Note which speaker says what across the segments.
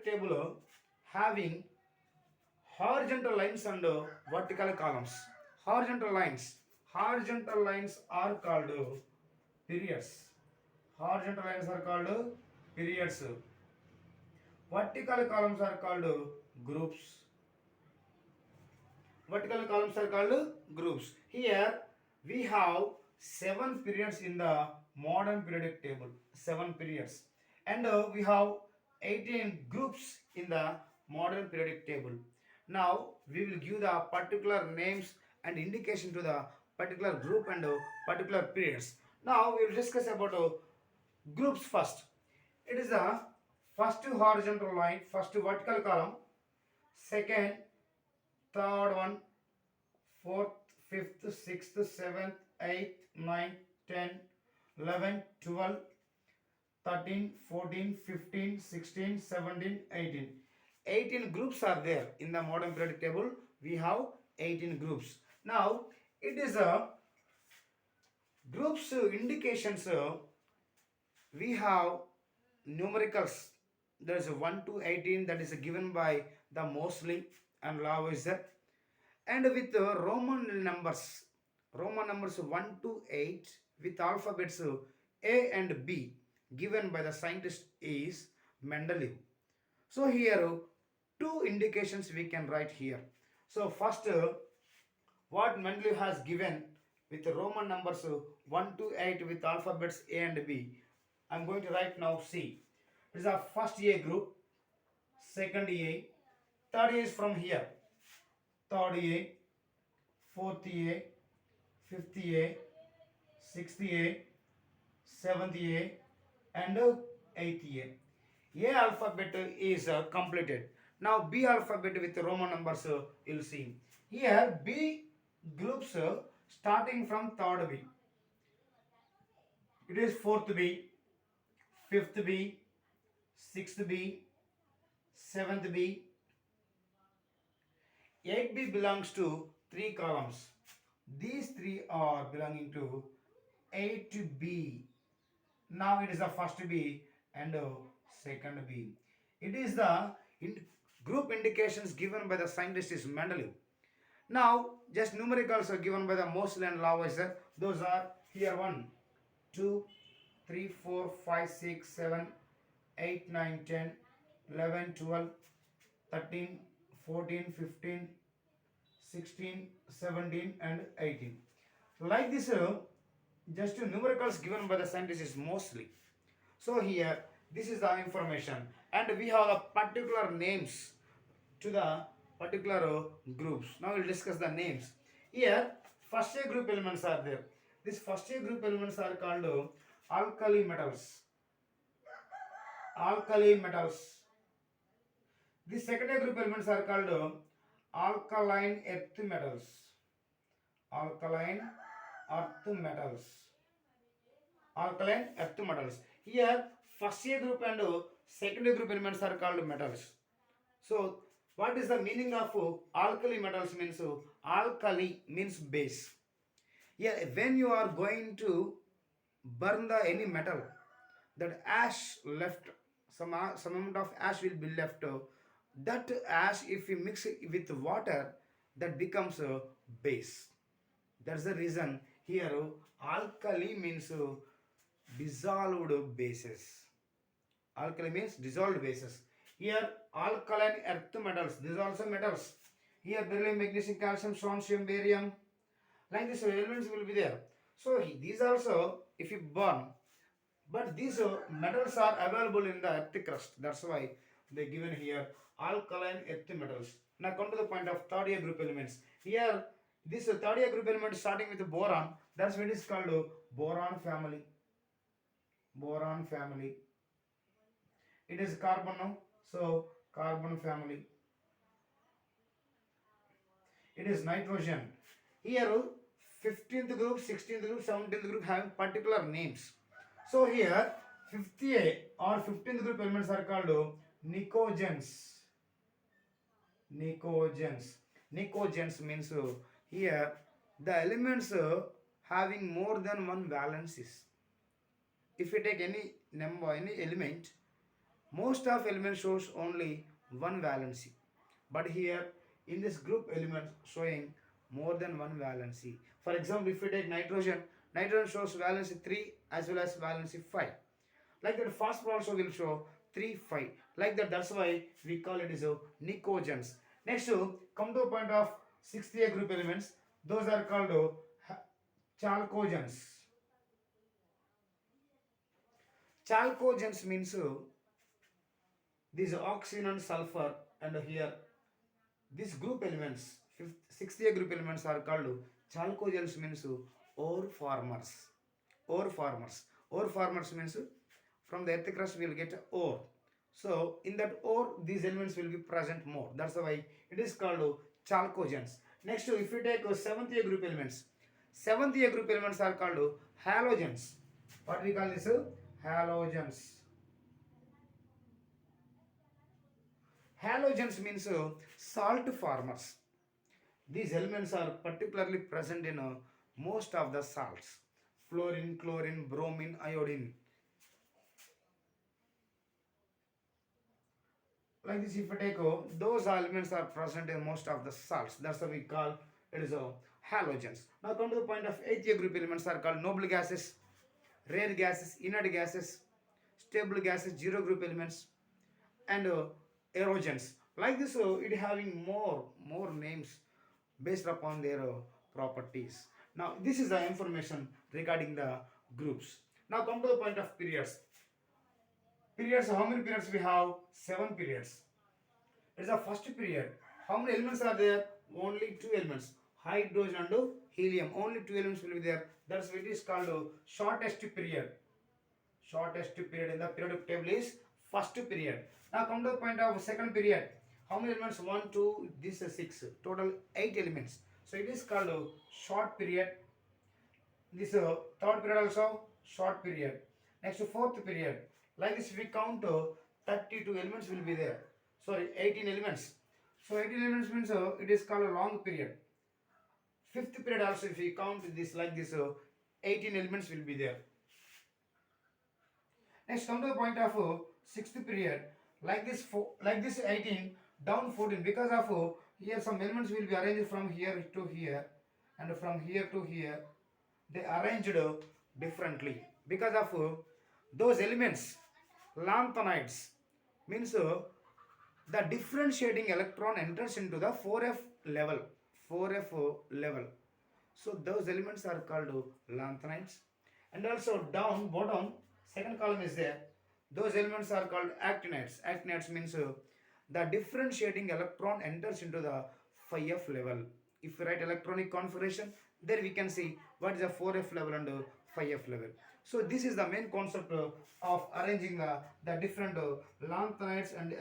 Speaker 1: periodic table having horizontal lines and vertical columns. Horizontal lines. Horizontal lines are called periods. Horizontal lines are called periods. Vertical columns are called groups. Vertical columns are called groups. Here we have 7 periods in the modern periodic table. 7 periods. And we have 18 groups in the modern periodic table. Now we will give the particular names and indication to the particular group and particular periods. Now we will discuss about groups first. It is the first horizontal line, first vertical column, second, third one, fourth, fifth, sixth, seventh, eighth, ninth, 10, 11, 12, 13, 14, 15, 16, 17, 18. 18 groups are there in the modern periodic table. We have 18 groups. Now it is a groups indications. We have numericals. There is 1 to 18 that is given by the Mosley and Lavoisier, and with Roman numbers 1 to 8 with alphabets A and B given by the scientist is Mendeleev. So here two indications we can write here. So first what Mendeleev has given with the Roman numbers 1 to 8 with alphabets A and B. I am going to write now C. It is a first A group, second A, third A is from here. Third A, fourth A, fifth A, sixth A, seventh A, and eighth A. A alphabet is completed. Now B alphabet with Roman numbers you'll see. Here B groups starting from third B. It is fourth B, fifth B, sixth B, seventh B. 8B belongs to 3 columns. These 3 are belonging to 8B. Now it is the first B and second B. It is the group indications given by the scientist is Mendeleev. Now just numericals are given by the Mosley and Lavoisier. Those are here 1, 2, 3, 4, 5, 6, 7, 8, 9, 10, 11, 12, 13, 14, 15, 16, 17 and 18. Like this just numericals given by the scientist is Mosley. So here this is the information and we have the particular names to the particular groups. Now we'll discuss the names. Here first A group elements are there. These first A group elements are called alkali metals. Alkali metals. These second A group elements are called alkaline earth metals. Alkaline earth metals. Alkaline earth metals. Here first A group and second A group elements are called metals. So what is the meaning of alkali metals means alkali means base. Yeah, when you are going to burn the any metal, that ash left, some amount of ash will be left. That ash if you mix it with water, that becomes a base. That's the reason here alkali means dissolved bases. Alkali means dissolved bases. Here alkaline earth metals, these are also metals. Here beryllium, magnesium, calcium, strontium, barium, like these elements will be there. So these also if you burn, but these metals are available in the earth crust. That's why they given here alkaline earth metals. Now come to the point of third A group elements. Here this third A group element starting with boron. That's what is called boron family. Boron family. It is carbon now, so carbon family. It is nitrogen. Here 15th group, 16th group, 17th group having particular names. So here 50A or 15th group elements are called nicogens. Nicogens. Nicogens means here the elements having more than one valences. If you take any number, any element, Most of elements shows only one valency, but here in this group elements showing more than one valency. For example, if we take nitrogen, nitrogen shows valency 3 as well as valency 5. Like that, phosphor also will show 3 5. Like that, that's why we call it as a nicogens. Next, come to a point of 60 group elements. Those are called chalcogens. Chalcogens means these oxygen and sulfur, and here these group elements, 60 group elements are called chalcogens means ore formers. Ore formers. Ore formers means from the earth crust we will get ore. So in that ore these elements will be present more. That's why it is called chalcogens. Next, if you take seventh year group elements, seventh year group elements are called halogens. What we call this? Halogens. Halogens means salt formers. These elements are particularly present in most of the salts: fluorine, chlorine, bromine, iodine. Like this, if you take those elements are present in most of the salts. That's why we call it is halogens. Now come to the point of eighth year group elements are called noble gases, rare gases, inert gases, stable gases, zero group elements, and erogens. Like this, it having more names based upon their properties. Now this is the information regarding the groups. Now come to the point of periods. Periods, how many periods we have? 7 periods. It's the first period. How many elements are there? Only 2 elements. Hydrogen and helium. Only 2 elements will be there. That's why it is called shortest period. Shortest period in the periodic table is first period. Now come to the point of second period. How many elements? 1, 2, this is 6. Total 8 elements. So it is called short period. This third period also short period. Next, fourth period. Like this, if we count 32 elements will be there. Sorry, 18 elements. So 18 elements means it is called a long period. Fifth period also, if we count this like this, 18 elements will be there. Next, come to the point of sixth period. Like this 18 down 14, because of here some elements will be arranged from here to here and from here to here. They arranged differently because of those elements. Lanthanides means the differentiating electron enters into the 4f level. 4f level. So those elements are called lanthanides. And also down bottom second column is there. Those elements are called actinides. Actinides means the differentiating electron enters into the 5f level. If we write electronic configuration, there we can see what is the 4f level and 5f level. So this is the main concept of arranging the different lanthanides and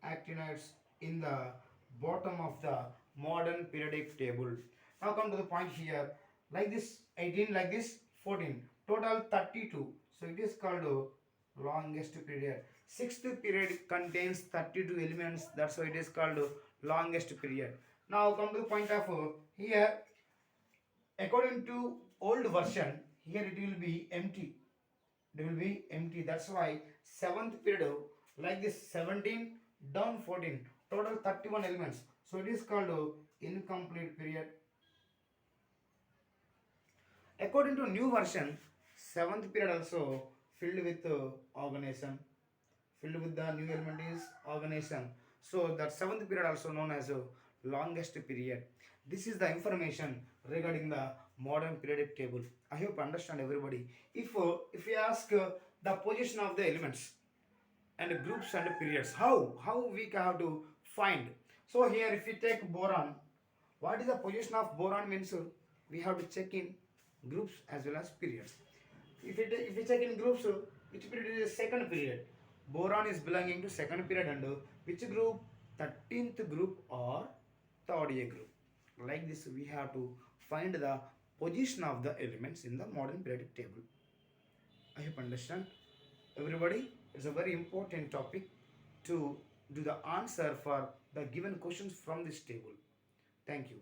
Speaker 1: actinides in the bottom of the modern periodic table. Now come to the point here. Like this 18, like this 14. Total 32. So it is called longest period. Sixth period contains 32 elements. That's why it is called longest period. Now come to the point of here. According to old version, here it will be empty. It will be empty. That's why seventh period like this 17 down 14. Total 31 elements. So it is called incomplete period. According to new version, seventh period also filled with organism. Filled with the new element is organism. So that seventh period also known as longest period. This is the information regarding the modern periodic table. I hope understand everybody. If we ask the position of the elements and groups and periods, how we have to find. So here if we take boron, what is the position of boron means we have to check in groups as well as periods. If we check in groups, which period is the second period? Boron is belonging to second period and which group? 13th group or third year group. Like this we have to find the position of the elements in the modern periodic table. I hope understand everybody. It's a very important topic to do the answer for the given questions from this table. Thank you.